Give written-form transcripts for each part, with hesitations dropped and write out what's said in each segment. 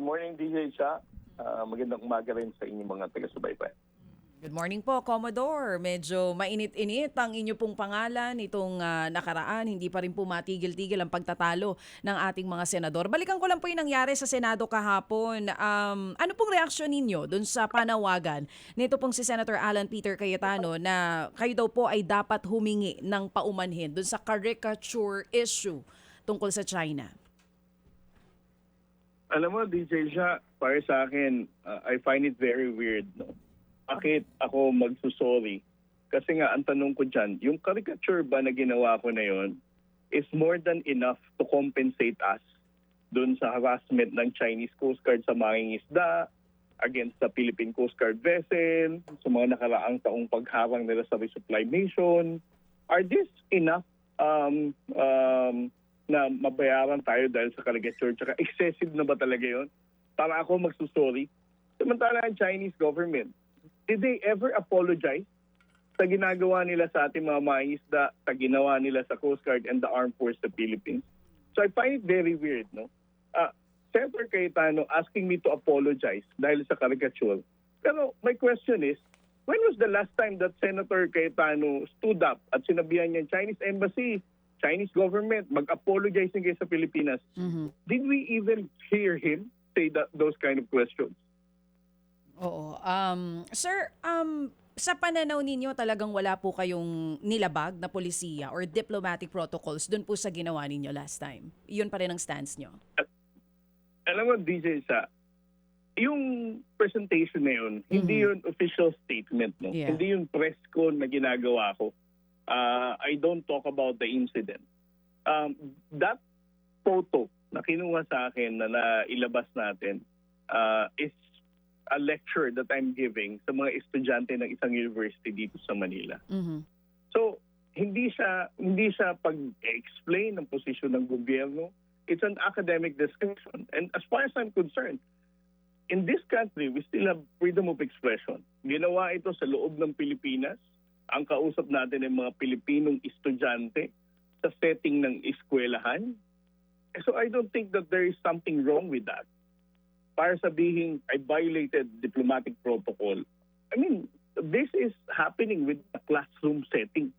morning, DJ Cha. Magandang umaga rin sa inyong mga taga-subaybay. Good morning po, Commodore. Medyo mainit-init ang inyo pong pangalan itong nakaraan. Hindi pa rin po matigil-tigil ang pagtatalo ng ating mga senador. Balikan ko lang po yung nangyari sa Senado kahapon. Ano pong reaksyon ninyo dun sa panawagan nito pong si Senator Alan Peter Cayetano na kayo daw po ay dapat humingi ng paumanhin dun sa caricature issue tungkol sa China? Alam mo, DJ Cha, para sa akin, I find it very weird. No? Bakit ako magsusorry? Kasi nga, ang tanong ko dyan, yung caricature ba na ginawa ko na yon is more than enough to compensate us dun sa harassment ng Chinese Coast Guard sa mangingisda, against the Philippine Coast Guard vessel, sa mga nakaraang taong pagharang nila sa resupply mission. Are this enough na mabayaran tayo dahil sa caricature? Tsaka excessive na ba talaga yon? Para ako magsusorry. Samantala ang Chinese government, did they ever apologize sa ginagawa nila sa ating mga mangingisda, sa ginawa nila sa Coast Guard and the Armed Forces of the Philippines? So I find it very weird, no? Senator Cayetano asking me to apologize dahil sa caricature. Pero my question is, when was the last time that Senator Cayetano stood up at sinabihan niya Chinese embassy, Chinese government, mag-apologize na kayo sa Pilipinas? Did we even hear him say those kind of questions? Oo. Sir, sa pananaw ninyo talagang wala po kayong nilabag na polisiya or diplomatic protocols dun po sa ginawa ninyo last time? Yun pa rin ang stance nyo? Alam mo, DJ, yung presentation na yun, hindi yun official statement. No? Yeah. Hindi yung press con na ginagawa ko. I don't talk about the incident. That photo na kinuha sa akin na nailabas natin is a lecture that I'm giving sa mga estudyante ng isang university dito sa Manila. So, hindi siya pag-explain ng posisyon ng gobyerno. It's an academic discussion. And as far as I'm concerned, in this country, we still have freedom of expression. Ginawa ito sa loob ng Pilipinas. Ang kausap natin ay mga Pilipinong estudyante sa setting ng eskwelahan. So I don't think that there is something wrong with that. Para sabihin, I violated diplomatic protocol. I mean, this is happening with a classroom setting.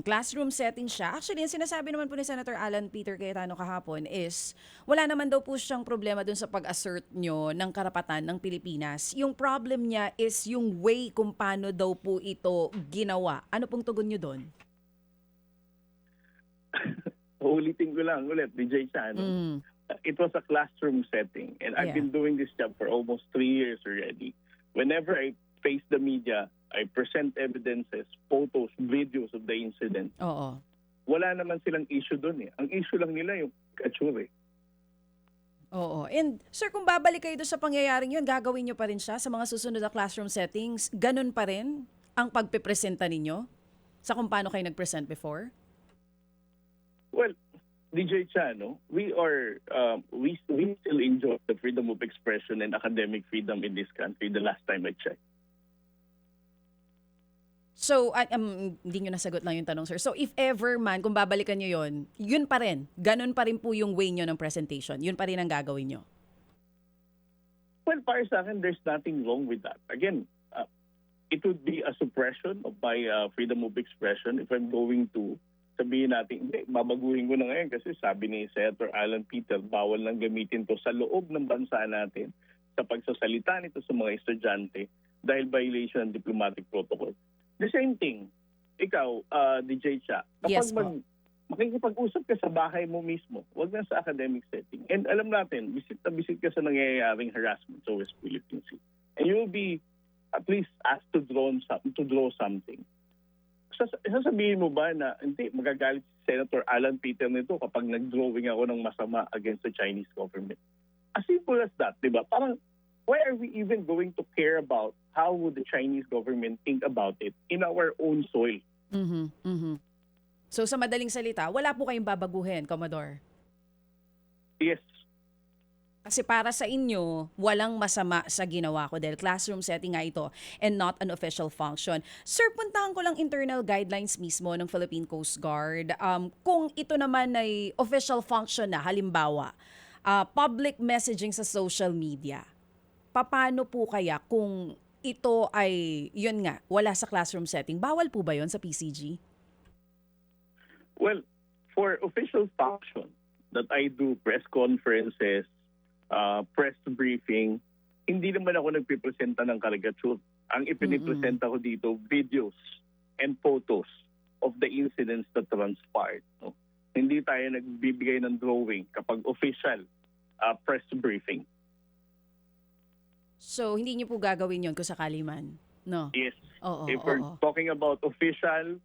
Classroom setting siya. Actually, yung sinasabi naman po ni Senator Alan Peter Cayetano kahapon is wala naman daw po siyang problema dun sa pag-assert nyo ng karapatan ng Pilipinas. Yung problem niya is yung way kung paano daw po ito ginawa. Ano pong tugon nyo dun? Ulitin ko lang ulit, DJ Chan. It was a classroom setting, and I've been doing this job for almost 3 years already. Whenever I face the media, I present evidences, photos, videos of the incident. Oo. Wala naman silang issue doon eh. Ang issue lang nila yung caricature eh. Oo. And sir, kung babalik kayo doon sa pangyayaring yun, gagawin nyo pa rin siya sa mga susunod na classroom settings? Ganun pa rin ang pagpipresenta ninyo sa kung paano kayo nag-present before? Well, DJ Chano, we still enjoy the freedom of expression and academic freedom in this country the last time I checked. So, hindi nyo nasagot lang yung tanong, sir. So, if ever man, kung babalikan nyo yun, yun pa rin. Ganun pa rin po yung way nyo ng presentation. Yun pa rin ang gagawin nyo. Well, para sa akin, there's nothing wrong with that. Again, it would be a suppression of my freedom of expression if I'm going to sabihin natin, hindi, babaguhin ko na ngayon kasi sabi ni Senator Alan Peter, bawal lang gamitin to sa loob ng bansa natin sa pagsasalita nito sa mga estudyante dahil violation ng diplomatic protocol. The same thing, ikaw, DJ Cha, Yes, kapag makikipag-usap ka sa bahay mo mismo, wag na sa academic setting. And alam natin, bisit na bisit ka sa nangyayaring harassment sa West Philippine Sea. And you will be at least asked to draw something. Sasabihin mo ba na hindi, magagalit si Senator Alan Peter nito kapag nag-drawing ako ng masama against the Chinese government? As simple as that, di ba? Parang, why are we even going to care about how would the Chinese government think about it in our own soil? So, sa madaling salita, wala po kayong babaguhin, Commodore? Yes. Kasi para sa inyo, walang masama sa ginawa ko dahil classroom setting nga ito and not an official function. Sir, puntahan ko lang internal guidelines mismo ng Philippine Coast Guard. Kung ito naman ay official function na, halimbawa, public messaging sa social media. Paano po kaya kung ito ay, yun nga, wala sa classroom setting? Bawal po ba yun sa PCG? Well, for official function that I do, press conferences, press briefing, hindi naman ako nagpipresenta ng caricature. Ang ipinipresenta ko dito, videos and photos of the incidents that transpired. No? Hindi tayo nagbibigay ng drawing kapag official press briefing. So, hindi niyo po gagawin yun kung sakali man? No? Yes. Oo, If we're oo. talking about official,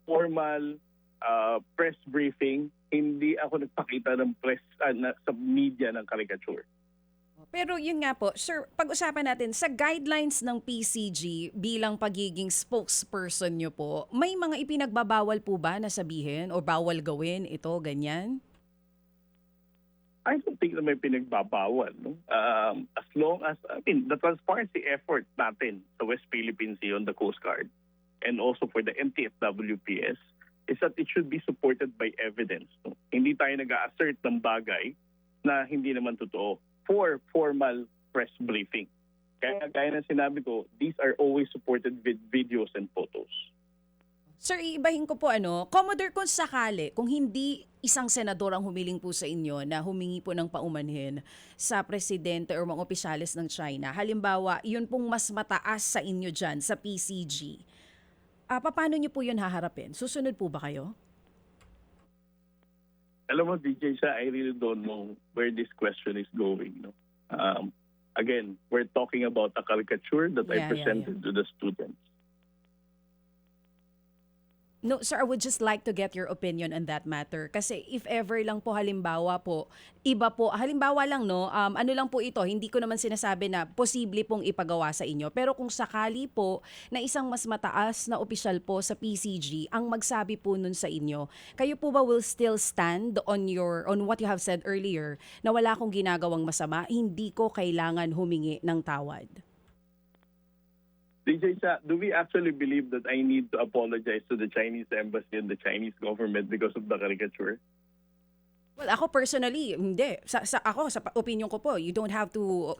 formal press briefing, hindi ako nagpakita ng press sa media ng caricature. Pero yun nga po, sir, pag-usapan natin, sa guidelines ng PCG bilang pagiging spokesperson nyo po, may mga ipinagbabawal po ba na sabihin o bawal gawin ito, ganyan? I don't think na may pinagbabawal. No? As long as, the transparency effort natin sa West Philippine Sea on the Coast Guard and also for the MTFWPS is that it should be supported by evidence. No? Hindi tayo nag-a-assert ng bagay na hindi naman totoo for formal press briefing. Kaya gaya ng sinabi ko, these are always supported with videos and photos. Sir, iibahin ko po Commodore, kung sakali, kung hindi isang senador ang humiling po sa inyo na humingi po ng paumanhin sa presidente o mga opisyalis ng China, halimbawa, yun pong mas mataas sa inyo dyan, sa PCG, paano nyo po yun haharapin? Susunod po ba kayo? Alam mo, DJ, I really don't know where this question is going. No? Again, we're talking about a caricature that I presented to the students. No, sir, I would just like to get your opinion on that matter. Kasi if ever lang po, halimbawa po, iba po, halimbawa lang ano lang po ito, hindi ko naman sinasabi na posible pong ipagawa sa inyo. Pero kung sakali po na isang mas mataas na opisyal po sa PCG ang magsabi po nun sa inyo, kayo po ba will still stand on what you have said earlier na wala akong ginagawang masama, hindi ko kailangan humingi ng tawad? DJ, do we actually believe that I need to apologize to the Chinese embassy and the Chinese government because of the caricature? Well, ako personally, hindi. Sa opinion ko po, you don't have to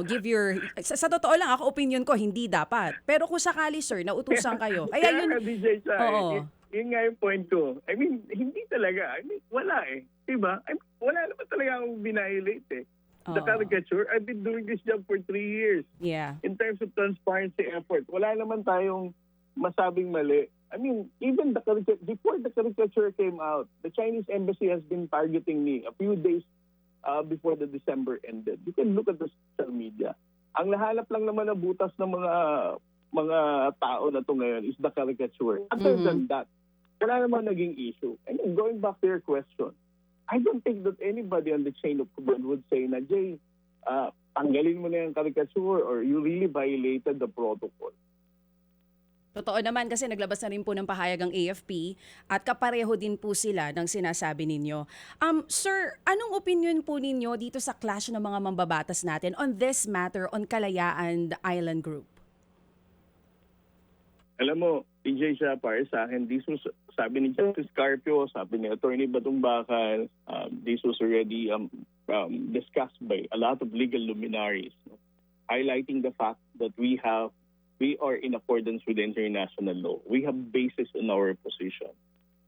give your... Sa totoo lang, ako opinion ko, hindi dapat. Pero kung sakali, sir, nautusan kayo. Kaya yun... DJ, Oo. Yun nga yung point ko. I mean, hindi talaga. I mean, wala eh. Diba? I mean, wala naman talaga akong binahilate eh. The caricature, I've been doing this job for 3 years. Yeah. In terms of transparency effort, wala naman tayong masabing mali. I mean, even before the caricature came out, the Chinese embassy has been targeting me a few days before the December ended. You can look at the social media. Ang nahanap lang naman na butas ng mga tao na to ngayon is the caricature. Other than that, wala naman naging issue. And then going back to your question, I don't think that anybody on the chain of command would say na, Jay, tanggalin mo na yung caricature or you really violated the protocol. Totoo naman kasi naglabas na rin po ng pahayag ang AFP at kapareho din po sila ng sinasabi ninyo. Sir, anong opinion po ninyo dito sa clash ng mga mambabatas natin on this matter on Kalayaan Island Group? Alam mo, DJ, para sa akin, this was, sabi ni Justice Carpio, sabi ni Attorney Batong Bakal, this was already discussed by a lot of legal luminaries, highlighting the fact that we are in accordance with international law. We have basis in our position.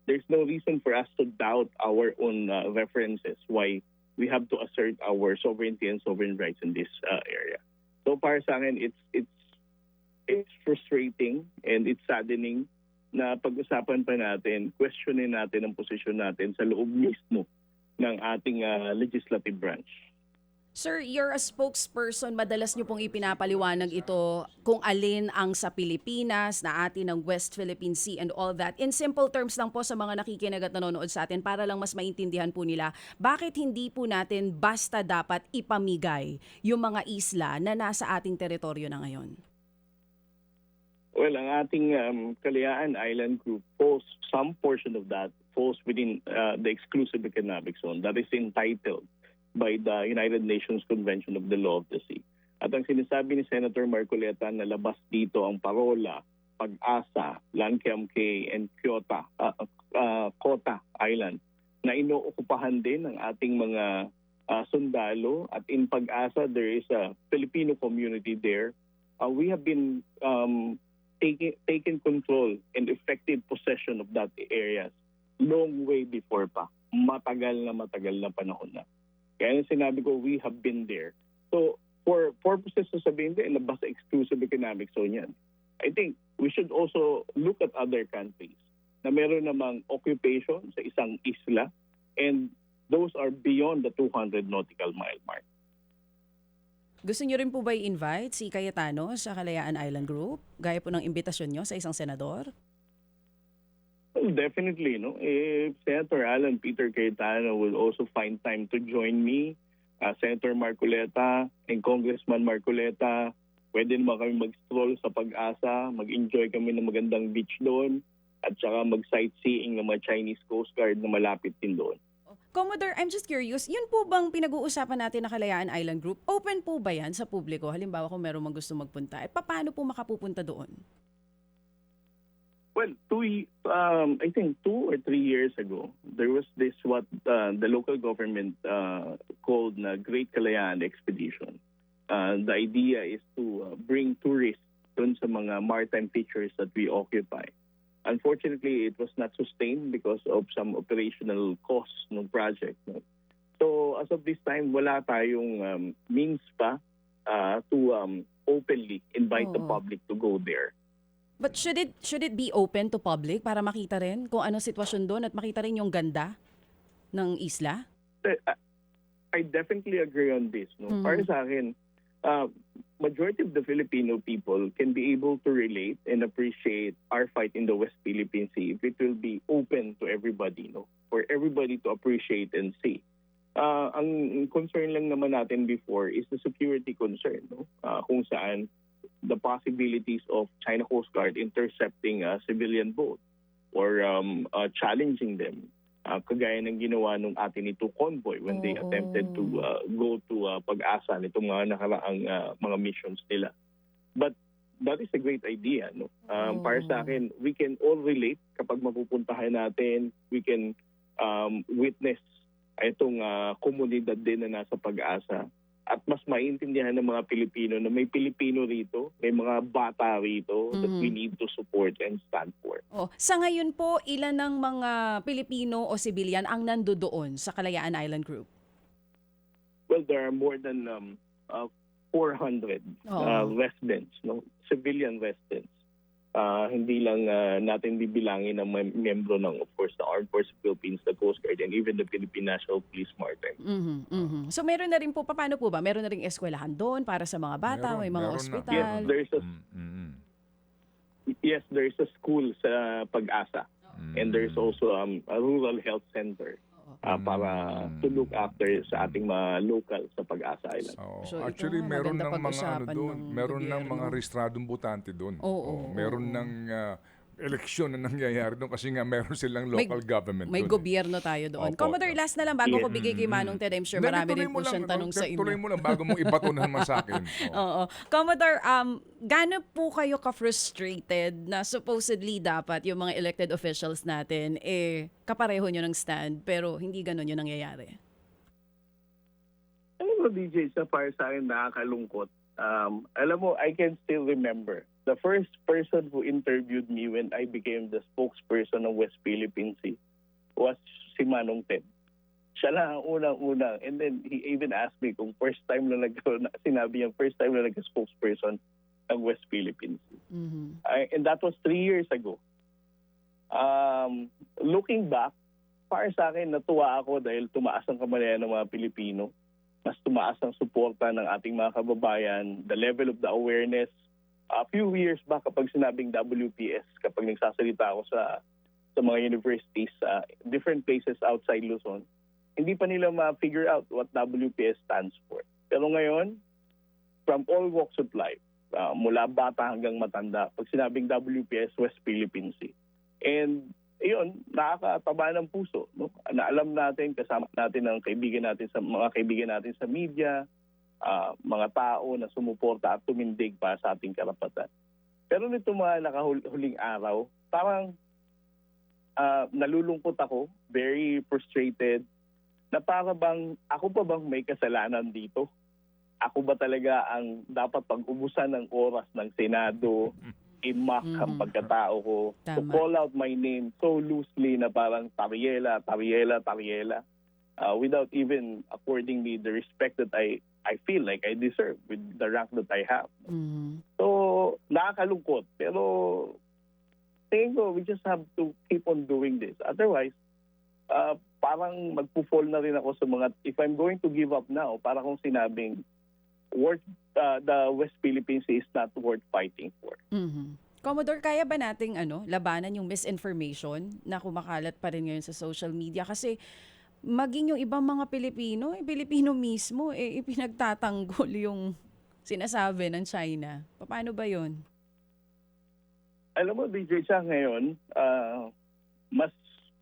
There's no reason for us to doubt our own references, why we have to assert our sovereignty and sovereign rights in this area. So para sa akin, it's frustrating and it's saddening na pag-usapan pa natin, questionin natin ang posisyon natin sa loob mismo ng ating legislative branch. Sir, you're a spokesperson. Madalas niyo pong ipinapaliwanag ito kung alin ang sa Pilipinas, na atin ng West Philippine Sea and all that. In simple terms lang po sa mga nakikinig at nanonood sa atin para lang mas maintindihan po nila, bakit hindi po natin basta dapat ipamigay yung mga isla na nasa ating teritoryo na ngayon? Well, ang ating Kalayaan Island Group some portion of that falls within the exclusive economic zone that is entitled by the United Nations Convention of the Law of the Sea. At ang sinasabi ni Senator Marcoleta na labas dito ang Parola, Pag-asa, Lankiam Cay, and Kota Island na inookupahan din ng ating mga sundalo, at in Pag-asa there is a Filipino community there. We have been taking control and effective possession of that areas long way before pa. Matagal na panahon na. Kaya sinabi ko, we have been there. So, for purposes of sabihin din, labas sa exclusive economic zone yan. I think we should also look at other countries na meron namang occupation sa isang isla, and those are beyond the 200 nautical mile mark. Gusto niyo rin po ba i-invite si Cayetano sa Kalayaan Island Group? Gaya po ng imbitasyon niyo sa isang senador? Well, definitely, no. If Senator Alan Peter Cayetano will also find time to join me, Senator Marcoleta and Congressman Marcoleta, pwede naman kami mag-stroll sa Pag-asa, mag-enjoy kami ng magandang beach doon, at saka mag-sightseeing ng mga Chinese Coast Guard na malapit din doon. Commodore, I'm just curious, yun po bang pinag-uusapan natin na Kalayaan Island Group? Open po ba yan sa publiko? Halimbawa kung meron mang gusto magpunta, at paano po makapupunta doon? Well, I think 2 or 3 years ago, there was this what the local government called na Great Kalayaan Expedition. The idea is to bring tourists dun sa mga maritime features that we occupy. Unfortunately, it was not sustained because of some operational costs ng project. No? So as of this time, wala tayong means pa to openly invite the public to go there. But should it be open to public para makita rin kung anong sitwasyon doon at makita rin yung ganda ng isla? I definitely agree on this. No? Para sa akin, majority of the Filipino people can be able to relate and appreciate our fight in the West Philippine Sea if it will be open to everybody, no? For everybody to appreciate and see. Ang concern lang naman natin before is the security concern, no? Kung saan the possibilities of China Coast Guard intercepting a civilian boat or challenging them. Kagaya ng ginawa nung atin ito convoy when they attempted to go to Pag-asa nitong mga nakaraang mga missions nila. But that is a great idea. No? Para sa akin, we can all relate kapag mapupuntahan natin. We can witness itong komunidad din na nasa Pag-asa. At mas maintindihan ng mga Pilipino na may Pilipino rito, may mga bata rito that we need to support and stand for. Sa ngayon po, ilan ng mga Pilipino o sibilyan ang nandoon sa Kalayaan Island Group? Well, there are more than 400 residents, no, civilian residents. Hindi lang natin bibilangin ang miyembro ng, of course, the Armed Forces of the Philippines, the Coast Guard, and even the Philippine National Police Maritime. So meron na rin po, paano po ba? Meron na rin eskwelahan doon para sa mga bata, may mga ospital? Yes, there is a school sa Pag-asa. And there's also a rural health center para to look after sa ating mga local sa Pag-asa Island. So, actually, meron ng mga doon, meron ng mga rehistradong botante doon. Meron ng eleksyon na nangyayari doon kasi nga meron silang local government doon. May gobyerno tayo doon. Commodore, last na lang bago ko bigay kay Manong Ted, I'm sure marami rin po siyang tanong sa inyo. Tuloy mo lang bago mong ibato na naman sa akin. Commodore, gaano po kayo ka-frustrated na supposedly dapat yung mga elected officials natin kapareho nyo ng stand pero hindi ganun yung nangyayari? Alam mo, DJ, sa para sa akin nakakalungkot. Alam mo, I can still remember the first person who interviewed me when I became the spokesperson of West Philippine Sea was si Manong Ted. Siya lang ang unang-unang. And then he even asked me kung first time na sinabi niya, first time na nag-spokesperson ng West Philippine Sea. And that was 3 years ago. Looking back, para sa akin, natuwa ako dahil tumaas ang kamalayan ng mga Pilipino. Mas tumaas ang suporta ng ating mga kababayan, the level of the awareness. A few years back, kapag sinabing WPS, kapag nagsasalita ako sa mga universities, different places outside Luzon, hindi pa nila ma-figure out what WPS stands for. Pero ngayon, from all walks of life, mula bata hanggang matanda, pag sinabing WPS, West Philippine Sea. And iyon, nakakataba ng puso. No? Na alam natin, kasama natin ang mga kaibigan natin sa media, mga tao na sumuporta at tumindig para sa ating karapatan. Pero nito mga nakahuling araw, parang nalulungkot ako, very frustrated, na para bang ako pa bang may kasalanan dito? Ako ba talaga ang dapat pag-ubusan ng oras ng Senado, i-mock ang pagkatao ko, to Tama. call out my name so loosely na parang Tariela, Tariela, Tariela, without even according me the respect that I feel like I deserve with the rank that I have. Mhm. So, nakakalungkot. Pero, tingin ko, we just have to keep on doing this. Otherwise, parang magpo-fall na rin ako sa mga, if I'm going to give up now, para kung sinabing, the West Philippines is not worth fighting for. Mhm. Commodore, kaya ba nating labanan yung misinformation na kumakalat pa rin ngayon sa social media? Kasi maging yung ibang mga Pilipino mismo, ipinagtatanggol yung sinasabi ng China. Paano ba yun? Alam mo, DJ Chang, ngayon, mas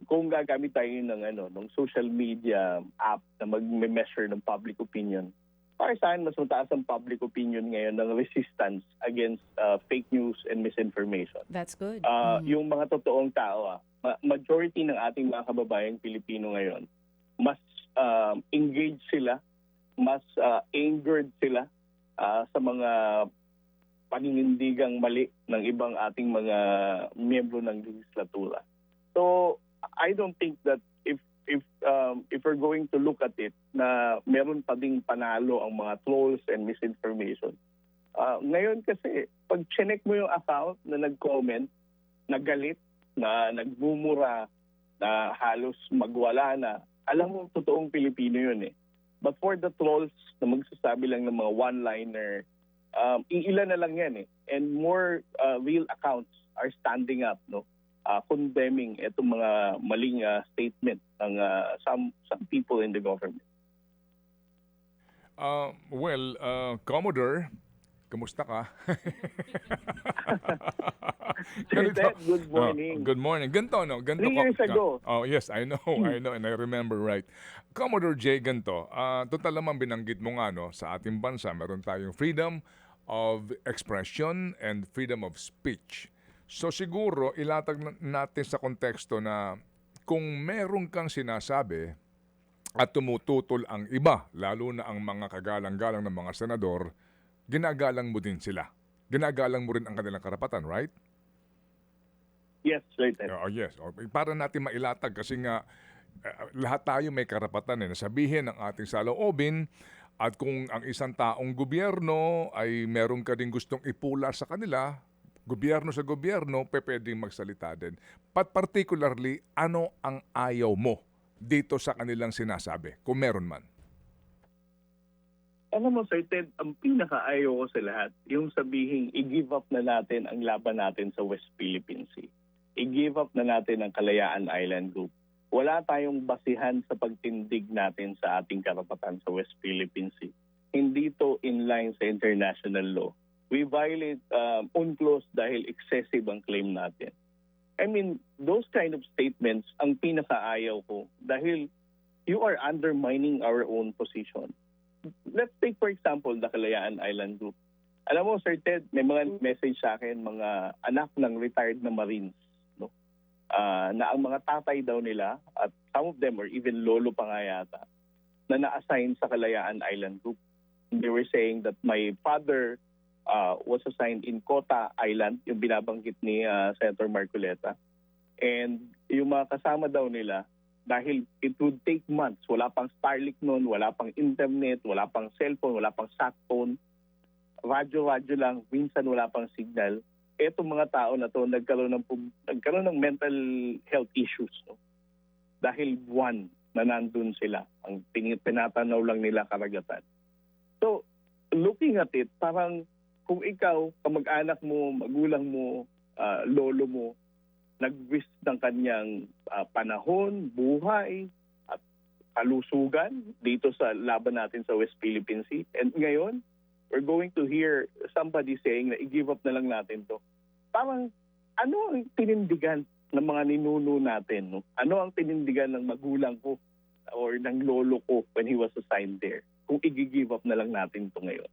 kung gagamit tayo ng social media app na mag-measure ng public opinion, para sa akin, mas mataas ang public opinion ngayon ng resistance against fake news and misinformation. That's good. Yung mga totoong tao, majority ng ating mga kababayang Pilipino ngayon, mas engaged sila, mas angered sila sa mga paninindigang mali ng ibang ating mga miyembro ng legislatura. So, I don't think that if we're going to look at it na meron pa ding panalo ang mga trolls and misinformation. Ngayon kasi, pag chinek mo yung account na nag-comment, nagalit, na nagmumura, na halos magwala na, alam mo, totoong Pilipino yun eh. But for the trolls na magsasabi lang ng mga one-liner, iilan na lang yan eh. And more real accounts are standing up, no? Condemning itong mga maling statement ng some people in the government. Commodore, kamusta ka? Good morning. Good morning. Ganto, no? 3 years ago. Oh, yes, I know, and I remember right. Commodore Jay, ganto, total naman binanggit mo nga, no, sa ating bansa, meron tayong freedom of expression and freedom of speech. So siguro, ilatag natin sa konteksto na kung meron kang sinasabi at tumututol ang iba, lalo na ang mga kagalang-galang ng mga senador, ginagalang mo din sila. Ginagalang mo rin ang kanilang karapatan, right? Yes, right. Yes. Para natin mailatag kasi nga lahat tayo may karapatan na sabihin ang ating saloobin at kung ang isang taong gobyerno ay meron ka din gustong ipula sa kanila, gobyerno sa gobyerno, pwedeng magsalita din. But particularly, ano ang ayaw mo dito sa kanilang sinasabi, kung meron man? Alam mo, Sir Ted, ang pinakaayaw ko sa lahat, yung sabihin, i-give up na natin ang laban natin sa West Philippine Sea. I-give up na natin ang Kalayaan Island Group. Wala tayong basihan sa pagtindig natin sa ating karapatan sa West Philippine Sea. Hindi to in line sa international law. We violate UNCLOS dahil excessive ang claim natin. I mean, those kind of statements ang pinakaayaw ko dahil you are undermining our own position. Let's take, for example, the Kalayaan Island Group. Alam mo, Sir Ted, may mga message sa akin, mga anak ng retired na Marines, no? Na ang mga tatay daw nila, at some of them, or even lolo pa nga yata, na na-assign sa Kalayaan Island Group. They were saying that my father was assigned in Kota Island, yung binabanggit ni Senator Marcoleta. And yung mga kasama daw nila, dahil it would take months, wala pang Starlink noon, wala pang internet, wala pang cellphone, wala pang sat phone, radyo lang, minsan wala pang signal. Etong mga tao na to nagkaroon ng mental health issues, no? Dahil buwan na nandun sila, ang tinatanaw lang nila karagatan. So, looking at it, parang kung ikaw, kamag-anak mo, magulang mo, lolo mo, nag-risk ng kanyang panahon, buhay, at kalusugan dito sa laban natin sa West Philippine Sea. And ngayon, we're going to hear somebody saying na i-give up na lang natin to. Parang, ano ang tinindigan ng mga ninuno natin? No? Ano ang tinindigan ng magulang ko or ng lolo ko when he was assigned there? Kung i-give up na lang natin to ngayon.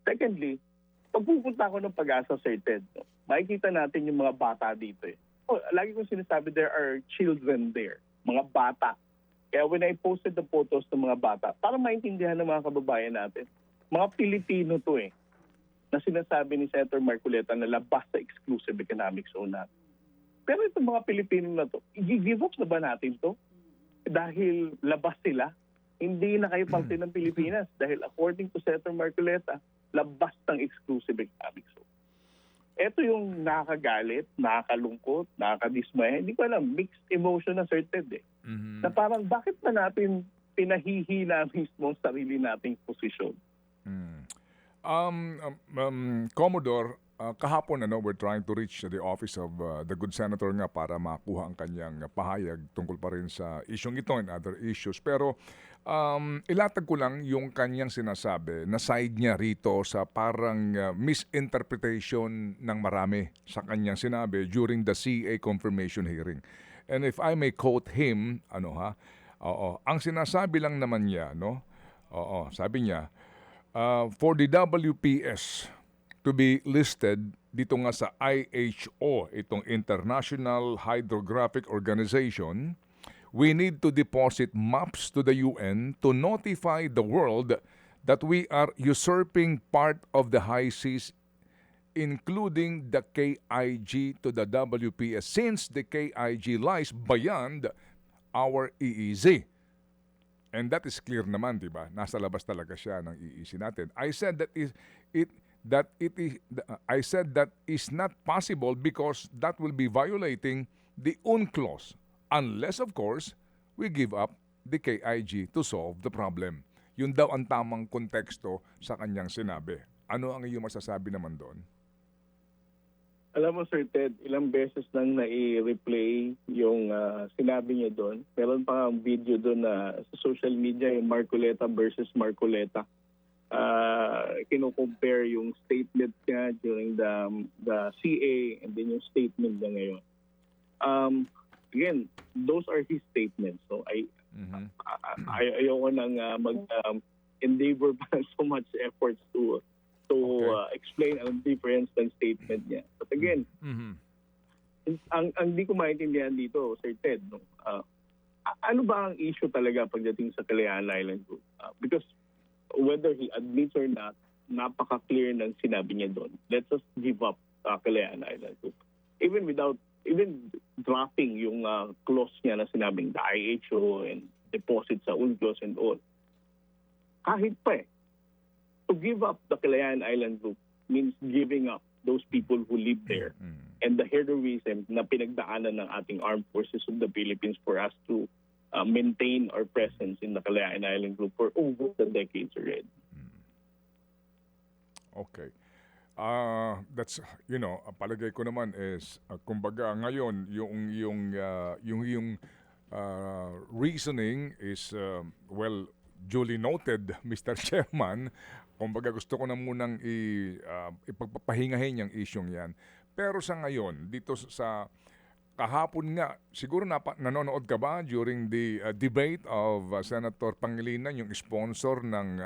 Secondly, pag pupunta ako ng Pag-asa, Sir Ted, no, makikita natin yung mga bata dito eh. Lagi kong sinasabi, there are children there, mga bata. Kaya when I posted the photos ng mga bata, para maintindihan ng mga kababayan natin, mga Pilipino to na sinasabi ni Senator Marcoleta na labas sa exclusive economic zone natin. Pero itong mga Pilipino na to, i-give up na ba natin to? Dahil labas sila, hindi na kayo parte ng Pilipinas. Dahil according to Senator Marcoleta, labas ng exclusive economic zone. Ito yung nakakagalit, nakakalungkot, nakakadismaya. Hindi ko alam, mixed emotion na Sir Ted Na parang bakit na natin pinahihina mismo ang sarili nating posisyon? Commodore, kahapon we're trying to reach the office of the good senator nga para makuha ang kanyang pahayag tungkol pa rin sa isyong ito and other issues. Pero ilatag ko lang yung kanyang sinasabi na side niya rito sa parang misinterpretation ng marami sa kanyang sinabi during the CA confirmation hearing. And if I may quote him, ang sinasabi lang naman niya, sabi niya, for the WPS to be listed dito nga sa IHO, itong International Hydrographic Organization, we need to deposit maps to the UN to notify the world that we are usurping part of the high seas, including the KIG to the WPS, since the KIG lies beyond our EEZ. And that is clear naman, di ba? Nasa labas talaga siya ng EEZ natin. I said that is not possible because that will be violating the UNCLOS unless, of course, we give up the KIG to solve the problem. Yun daw ang tamang konteksto sa kanyang sinabi. Ano ang iyong masasabi naman doon? Alam mo, Sir Ted, ilang beses nang nai-replay yung sinabi niya doon. Meron pa ang video doon na sa social media, yung Marcoleta versus Marcoleta. Kino-compare yung statement niya during the CA and then yung statement niya ngayon. Again, those are his statements. So ayoko nang mag-endeavor pa so much efforts to explain ang difference ng statement niya. But again, ang di ko maintindihan dito, Sir Ted, ano ba ang issue talaga pagdating sa Kalayaan Island Group? Because whether he admits or not, napaka-clear ng sinabi niya doon. Let's just give up Kalayaan Island Group. Even dropping yung clause niya na sinabing the IHO and deposit sa UNCLOS and all. Kahit pa to give up the Kalayaan Island Group means giving up those people who live there and the heroism na pinagdaanan ng ating armed forces of the Philippines for us to maintain our presence in the Kalayaan Island Group for over the decades already. Okay. That's, palagay ko naman is, kumbaga ngayon, yung reasoning is, duly noted, Mr. Chairman. Kumbaga gusto ko na munang ipagpapahingahin yung isyong yan. Pero sa ngayon, dito sa kahapon nga, siguro nanonood ka ba during the debate of Senator Pangilinan, yung sponsor ng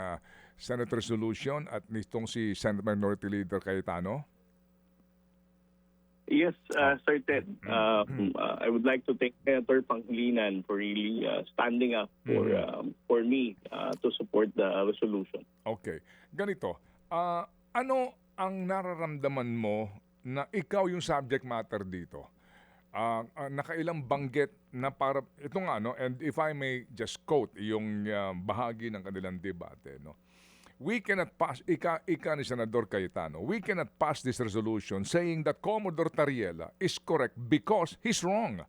Senate resolution at nitong si Senate Minority Leader Cayetano? Yes, Sir Ted. I would like to thank Senator Pangilinan for really standing up for me to support the resolution. Okay. Ganito, ano ang nararamdaman mo na ikaw yung subject matter dito? Nakailang banggit na para, ito nga, and if I may just quote yung bahagi ng kanilang debate, we cannot pass, ika ni Senador Cayetano, we cannot pass this resolution saying that Commodore Tariela is correct because he's wrong.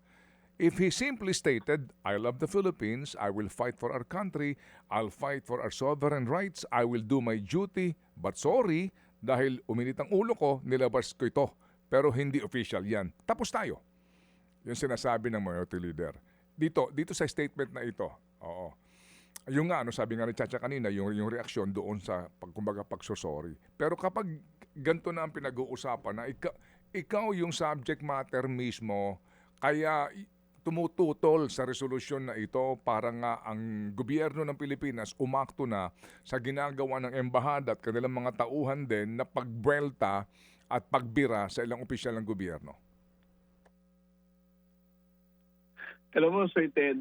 If he simply stated, I love the Philippines, I will fight for our country, I'll fight for our sovereign rights, I will do my duty, but sorry, dahil uminit ang ulo ko, nilabas ko ito. Pero hindi official yan. Tapos tayo. Yung sinasabi ng Minority Leader. Dito sa statement na ito, yung nga, sabi nga ni Chacha kanina, yung reaksyon doon sa pagsusorry. Pero kapag ganito na ang pinag-uusapan na ikaw yung subject matter mismo, kaya tumututol sa resolusyon na ito para nga ang gobyerno ng Pilipinas umakto na sa ginagawa ng embahada at kanilang mga tauhan din na pagbuelta at pagbira sa ilang opisyal ng gobyerno. Alam mo, Sir Ted,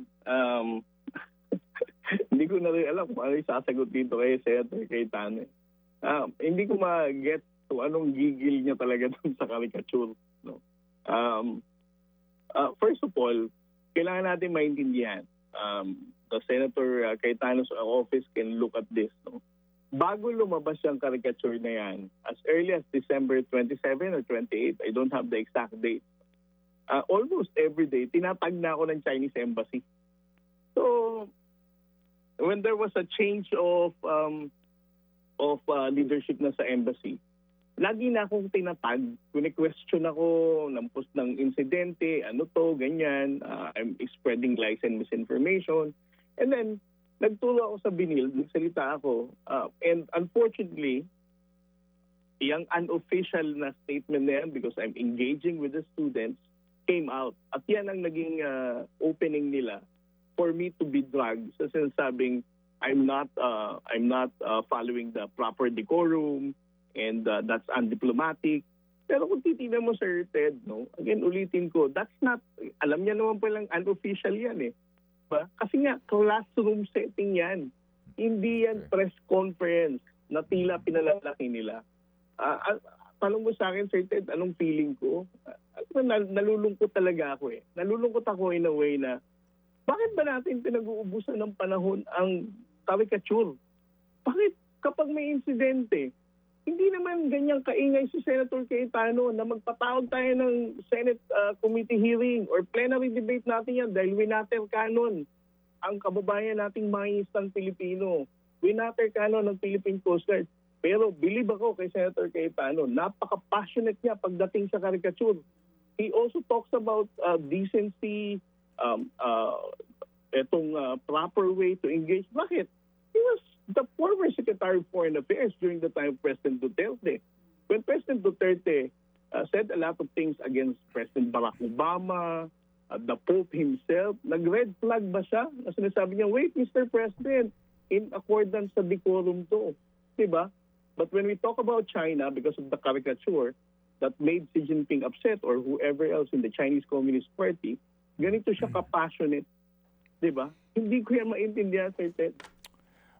Hindi ko na rin alam kung ano yung sasagot dito kay Senator Cayetano. Hindi ko ma-get kung anong gigil niya talaga dun sa caricature. No? First of all, kailangan natin maintindihan. The Senator Cayetano's office can look at this. No? Bago lumabas yung caricature na yan, as early as December 27 or 28, I don't have the exact date, almost every day, tinatag na ako ng Chinese Embassy. So, when there was a change of leadership na sa embassy, lagi na akong tinatag, kune-question ako ng insidente, ano to, ganyan, I'm spreading lies and misinformation. And then, nagtulo ako sa binil, nagsalita ako, and unfortunately, yung unofficial na statement na yan, because I'm engaging with the students, came out. At yan ang naging opening nila for me to be dragged sa sinasabing I'm not following the proper decorum and that's undiplomatic. Pero kung titignan mo, Sir Ted, no, again, ulitin ko, that's not, alam niya naman palang unofficial yan eh. Diba? Kasi nga, classroom setting yan. Hindi yan press conference na tila pinalalaki nila. Tanong mo sa akin, Sir Ted, anong feeling ko? Nalulungkot talaga ako eh. Nalulungkot ako in a way na bakit ba natin pinag-uubusan ng panahon ang caricature? Bakit kapag may insidente, hindi naman ganyang kaingay si Senator Cayetano na magpatawag tayo ng Senate committee hearing or plenary debate natin yan dahil winater canon ang kababayan nating mangingisang Pilipino. Winater canon ng Philippine Coast Guard. Pero believe ako kay Senator Cayetano, napaka-passionate niya pagdating sa caricature. He also talks about decency, proper way to engage. Bakit? He was the former Secretary of Foreign Affairs during the time of President Duterte. When President Duterte said a lot of things against President Barack Obama, the Pope himself, nag-red flag ba siya? Sinasabi niya, wait, Mr. President, in accordance sa decorum to. Diba? But when we talk about China, because of the caricature that made Xi Jinping upset or whoever else in the Chinese Communist Party, ganito siya ka-passionate. Diba? Hindi ko yan maintindihan, Sir Ted.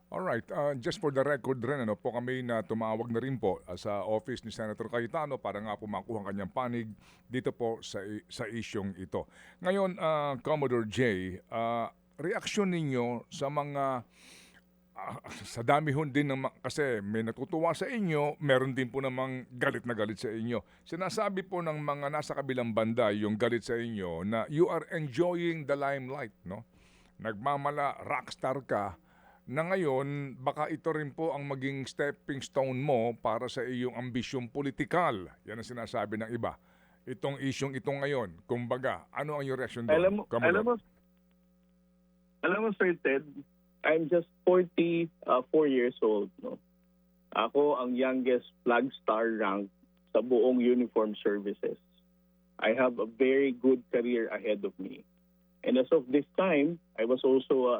Alright, just for the record rin, ano po kami na tumawag na rin po sa office ni Senator Cayetano para nga po makuha ang kanyang panig dito po sa isyong ito. Ngayon, Commodore J, reaksyon ninyo sa mga sa dami hon din kasi may natutuwa sa inyo, meron din po namang galit na galit sa inyo. Sinasabi po ng mga nasa kabilang banda yung galit sa inyo na you are enjoying the limelight, no? Nagmamala, rockstar ka, na ngayon baka ito rin po ang maging stepping stone mo para sa iyong ambisyong politikal. Yan ang sinasabi ng iba. Itong isyong ito ngayon, kumbaga, ano ang iyong reaction doon? Alam mo, Sir Ted, I'm just 44 years old. No? Ako ang youngest flag star rank sa buong uniform services. I have a very good career ahead of me. And as of this time, I was also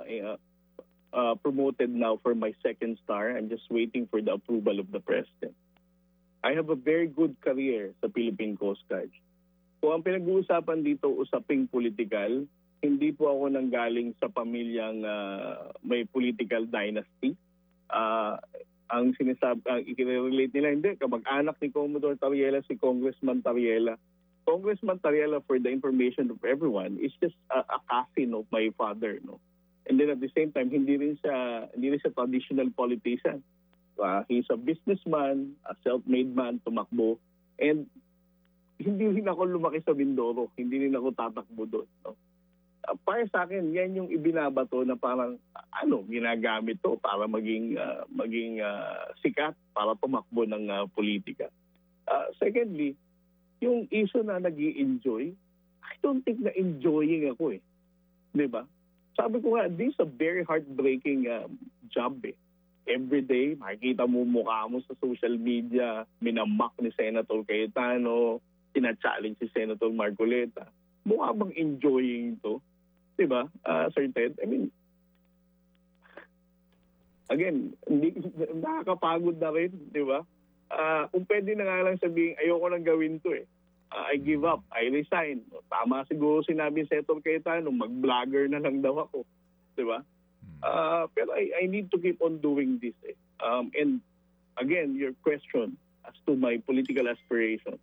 promoted now for my second star. I'm just waiting for the approval of the President. I have a very good career sa Philippine Coast Guard. Kung ang pinag-uusapan dito usaping politikal, hindi po ako nanggaling sa pamilyang may political dynasty. Ang i-relate nila, hindi, kamag-anak ni Commodore Tariela si Congressman Tariela. Congressman Tariela, for the information of everyone, is just a cousin of my father, no? And then at the same time, hindi rin siya traditional politician. He's a businessman, a self-made man, tumakbo. And hindi rin ako lumaki sa Mindoro. Hindi rin ako tatakbo doon. No? Para sa akin, yan yung ibinabato na parang, ginagamit to para maging sikat, para tumakbo ng politika. Secondly, yung issue na nag-i-enjoy, I don't think na enjoying ako eh. Diba? Sabi ko nga, this is a very heartbreaking job eh. Every day, makikita mo mukha mo sa social media, minamak ni Senator Cayetano, tina-challenge si Senator Marcoleta. Mukha bang enjoying to? Diba, Sir Ted? I mean, again, nakakapagod na rin, diba? Kung pwede na nga lang sabihin, ayoko nang gawin to eh. I give up, I resign. Tama siguro sinabi ni Senator Cayetano, mag-vlogger na lang daw ako. Di ba? Pero I need to keep on doing this. And again, your question as to my political aspiration.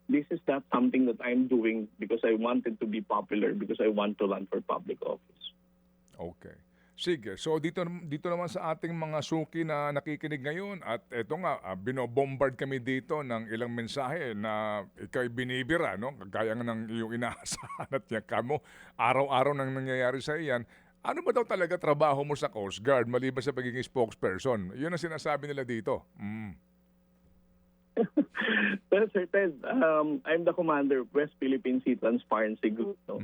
This is not something that I'm doing because I wanted to be popular, because I want to run for public office. Okay. Sige. So dito naman sa ating mga suki na nakikinig ngayon at eto nga, binobombard kami dito ng ilang mensahe na ikaw'y binibira, no? Kagaya nga ng iyong inaasahan at yan kamo. Araw-araw nang nangyayari sa iyan. Ano ba daw talaga trabaho mo sa Coast Guard maliban sa pagiging spokesperson? Yun ang sinasabi nila dito. Well, Sir Ted, I'm the commander of West Philippine Sea Transparency Group. No?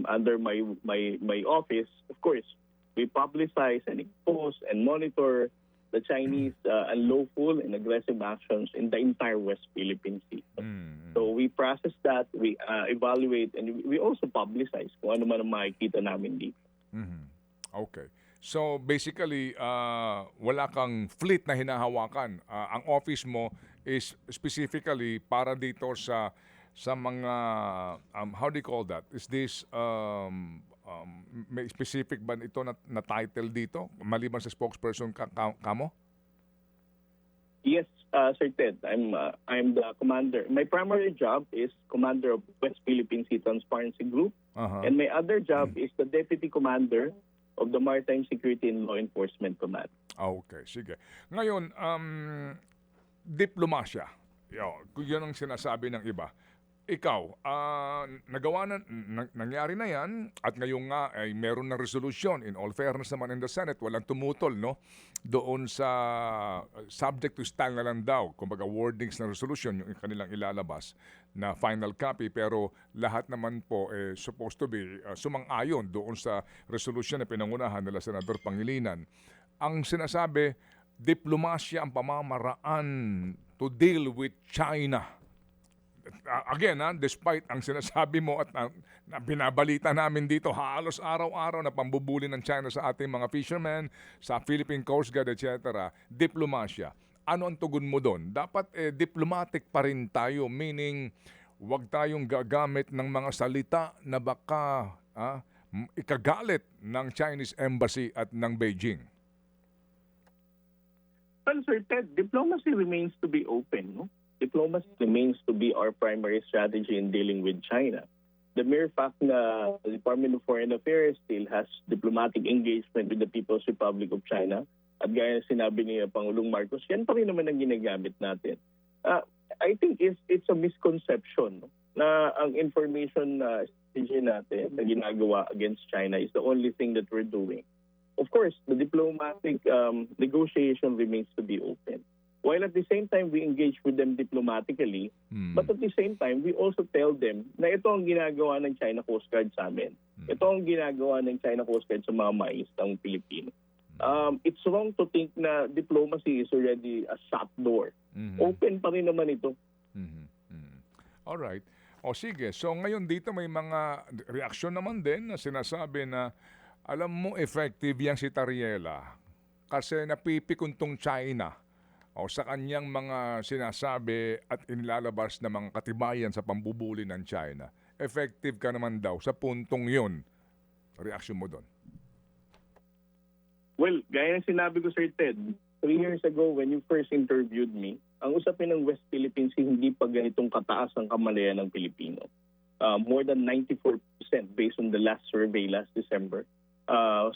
Under my office, of course, we publicize and expose and monitor the Chinese unlawful and aggressive actions in the entire West Philippine Sea. So we process that, we evaluate, and we also publicize kung ano man ang makikita namin dito. Okay. So basically, wala kang fleet na hinahawakan. Ang office mo is specifically para dito sa mga how do you call that? Is this may specific ba ito na title dito maliban sa spokesperson kamo? Yes, Sir Ted. I'm the commander. My primary job is commander of West Philippine Sea Transparency Group, and my other job is the deputy commander of the Maritime Security and Law Enforcement Command. Okay, sige. Ngayon, diplomasya. Yan ang sinasabi ng iba. Ikaw, nangyari na yan at ngayon nga ay meron ng resolution. In all fairness naman in the Senate, walang tumutol, no? Doon sa subject to stand na lang daw. Kumbaga wordings ng resolution yung kanilang ilalabas na final copy. Pero lahat naman po supposed to be sumang-ayon doon sa resolution na pinangunahan nila Senador Pangilinan. Ang sinasabi, diplomasya ang pamamaraan to deal with China. Again, despite ang sinasabi mo at na binabalita namin dito halos araw-araw na pambubuli ng China sa ating mga fishermen, sa Philippine Coast Guard, etc. Diplomasya. Ano ang tugon mo doon? Dapat diplomatic pa rin tayo, meaning wag tayong gagamit ng mga salita na baka ikagalit ng Chinese Embassy at ng Beijing. Well, Sir Ted, diplomacy remains to be open, no? Diplomacy remains to be our primary strategy in dealing with China. The mere fact na the Department of Foreign Affairs still has diplomatic engagement with the People's Republic of China, at gaya na sinabi ni Pangulong Marcos, yan pa rin naman ang ginagamit natin. I think it's a misconception, no? Na ang information strategy natin na ginagawa against China is the only thing that we're doing. Of course, the diplomatic negotiation remains to be open. While at the same time, we engage with them diplomatically, but at the same time, we also tell them na ito ang ginagawa ng China Coast Guard sa amin. Ito ang ginagawa ng China Coast Guard sa mga maistang Pilipino. It's wrong to think na diplomacy is already a shut door. Open pa rin naman ito. Alright. O sige, so ngayon dito may mga reaksyon naman din na sinasabi na alam mo effective yan si Tariela kasi napipikuntong China o sa kanyang mga sinasabi at inilalabas na mga katibayan sa pambubuli ng China. Effective ka naman daw sa puntong yun. Reaksyon mo doon? Well, gaya ng sinabi ko, Sir Ted, 3 years ago when you first interviewed me, ang usapin ng West Philippine Sea hindi pa ganitong kataas ang kamalayan ng Pilipino. More than 94% based on the last survey last December.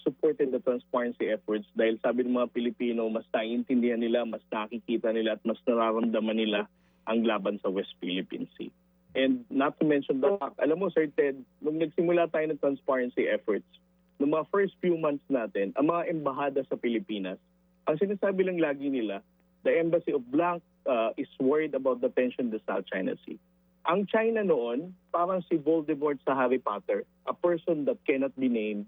Supported the transparency efforts dahil sabi ng mga Pilipino, mas naiintindihan nila, mas nakikita nila at mas nararamdaman nila ang laban sa West Philippine Sea. And not to mention the fact, alam mo Sir Ted, nung nagsimula tayo ng transparency efforts, noong mga first few months natin, ang mga embahada sa Pilipinas, ang sinasabi lang lagi nila, the Embassy of Blanc is worried about the tension in the South China Sea. Ang China noon, parang si Voldemort sa Harry Potter, a person that cannot be named.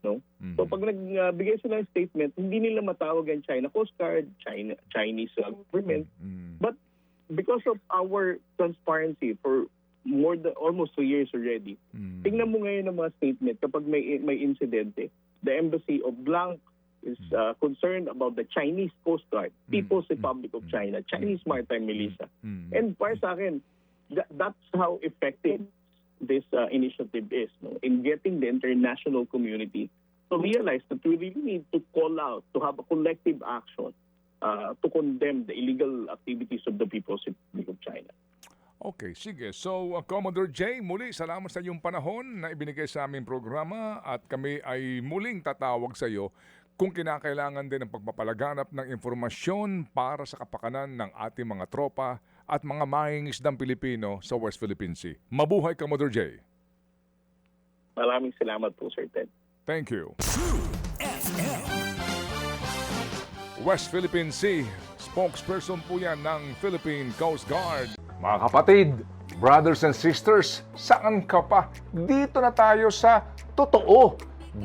No? So pag nagbigay sila ng statement, hindi nila matawag ang China Coast Guard, Chinese government. But because of our transparency for almost 2 years already, tingnan mo ngayon ang mga statement kapag may insidente. The Embassy of Blanc is concerned about the Chinese Coast Guard, People's Republic of China, Chinese Maritime Militia. And para sa akin, that's how effective this initiative is, no, in getting the international community to realize that we really need to call out, to have a collective action to condemn the illegal activities of the People's Republic of China. Okay, sige. So, Commodore J, muli salamat sa iyong panahon na ibinigay sa aming programa at kami ay muling tatawag sa iyo kung kinakailangan din ng pagpapalaganap ng impormasyon para sa kapakanan ng ating mga tropa at mga mangingisdang Pilipino sa West Philippine Sea. Mabuhay, Commodore J. Maraming salamat po, Sir Ted. Thank you. West Philippine Sea, spokesperson po yan ng Philippine Coast Guard. Mga kapatid, brothers and sisters, saan ka pa? Dito na tayo sa totoo.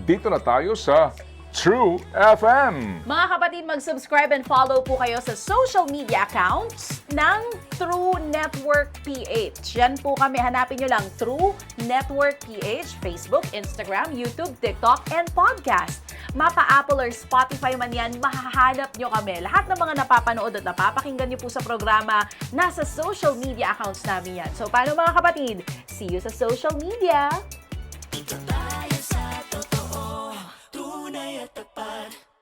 Dito na tayo sa True FM. Mga kapatid, mag-subscribe and follow po kayo sa social media accounts ng True Network PH. Yan po kami, hanapin nyo lang True Network PH, Facebook, Instagram, YouTube, TikTok, and podcast. Mapa Apple or Spotify man yan, mahahanap nyo kami. Lahat ng mga napapanood at napapakinggan nyo po sa programa, nasa social media accounts namin yan. So paano mga kapatid? See you sa social media!